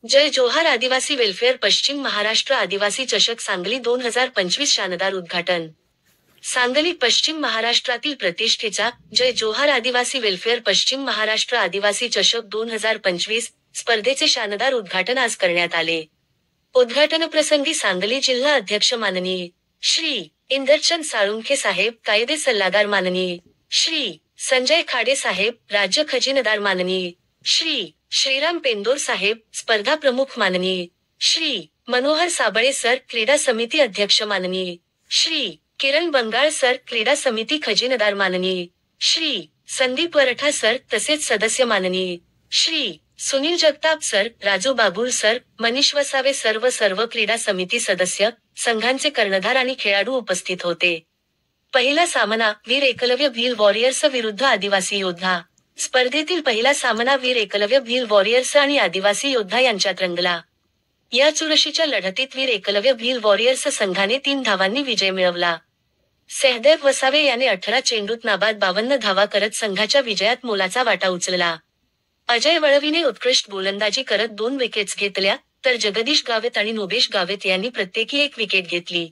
जय जोहार आदिवासी वेलफेअर पश्चिम महाराष्ट्र आदिवासी चषक सांगली 2025 शानदार उद्घाटन। सांगली पश्चिम महाराष्ट्रातील प्रतिष्ठेचा जय जोहार आदिवासी वेलफेअर पश्चिम महाराष्ट्र आदिवासी चषक 2025 स्पर्धेचे शानदार उद्घाटन आज करण्यात आले। उद्घाटनप्रसंगी सांगली जिल्हा अध्यक्ष माननीय श्री इंदरचंद साळुंखे साहेब, कायदे सल्लागार माननीय श्री संजय खाडे साहेब, राज्य खजिनदार माननीय श्री श्रीराम पेंदोर साहेब, स्पर्धा प्रमुख माननीय श्री मनोहर साबळे सर, क्रीडा समिती अध्यक्ष माननीय श्री किरण बंगाळ सर, क्रीडा समिती खजिनदार माननीय श्री संदीप वरठा सर, तसेच सदस्य माननीय श्री सुनील जगताप सर, राजू बाबुल सर, मनीष वसावे सर्व क्रीडा समिती सदस्य, संघांचे कर्णधार आणि खेळाडू उपस्थित होते। पहिला सामना वीर एकलव्य भील वॉरियर्स विरुद्ध आदिवासी योद्धा। स्पर्धेतील पहिला सामना वीर एकलव्य भील वॉरियर्स आणि आदिवासी योद्धा यांच्यात रंगला। या चुरशीच्या लढतीत वीर एकलव्य भील वॉरियर्स संघाने 3 धावांनी विजय मिळवला। सहदेव वसावे याने 18 चेंडूत नाबाद 52 धावा करत संघाच्या विजयात मोलाचा वाटा उचलला। अजय वळवीने उत्कृष्ट गोलंदाजी करत 2 विकेट्स घेतल्या, तर जगदीश गावित आणि नोबेश गावित यांनी प्रत्येकी 1 विकेट घेतली।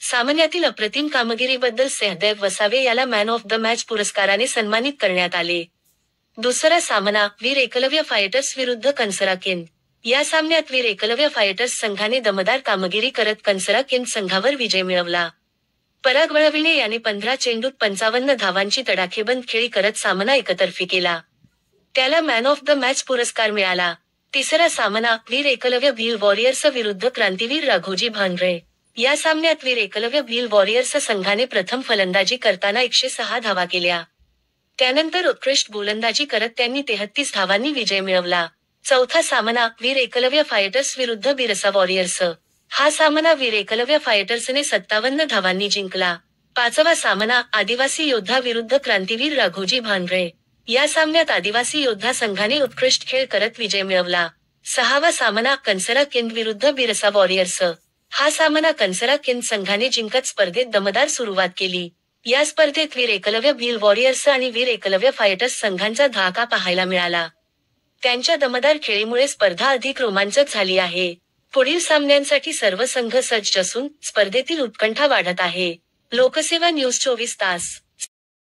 सामन्यातील अप्रतिम कामगिरीबद्दल सहदेव वसावे याला मॅन ऑफ द मॅच पुरस्काराने सन्मानित करण्यात आले। दुसरा सामना वीर एकलव्य फायटर्स विरुद्ध कनसरा किंद। या सामन्यात वीर एकलव्य फायटर्स संघाने दमदार कामगिरी करत कनसरा किंद संघावर विजय मिळवला। पराग वळविणे याने 15 चेंडूत 55 धावांची तडाखेबंद खेळी करत सामना एकतर्फी केला। त्याला मॅन ऑफ द मॅच पुरस्कार मिळाला। तिसरा सामना वीर एकलव्य भील वॉरियर्स विरुद्ध क्रांतीवीर राघोजी भांगरे। या सामन्यात वीर एकलव्य भील वॉरियर्स संघाने प्रथम फलंदाजी करताना 106 धावा केल्या। त्यानंतर उत्कृष्ट गोलंदाजी करत त्यांनी 33 धावांनी विजय मिळवला। चौथा सामना वीर एकलव्य फायटर्स विरुद्ध बिरसा वॉरियर्स। हा सामना वीर एकलव्य फायटर्सने 57 धावांनी जिंकला। पाचवा सामना आदिवासी योद्धा विरुद्ध क्रांतीवीर राघोजी भांगरे। या सामन्यात आदिवासी योद्धा संघाने उत्कृष्ट खेळ करत विजय मिळवला। सहावा सामना कनसरा किंद विरुद्ध बिरसा वॉरियर्स। हा सामना कनसरा किंद संघाने जिंकत स्पर्धेत दमदार सुरुवात केली। या स्पर्धेत वीर एकलव्य भील वॉरियर्स आणि वीर एकलव्य फायटर्स संघांचा धडाका पाहायला मिळाला। त्यांच्या दमदार खेळीमुळे स्पर्धा अधिक रोमांचक झाली आहे। पुढील सामन्यांसाठी सर्व संघ सज्ज असून स्पर्धेतील उत्कंठा वाढत आहे। लोकसेवा न्यूज 24 तास।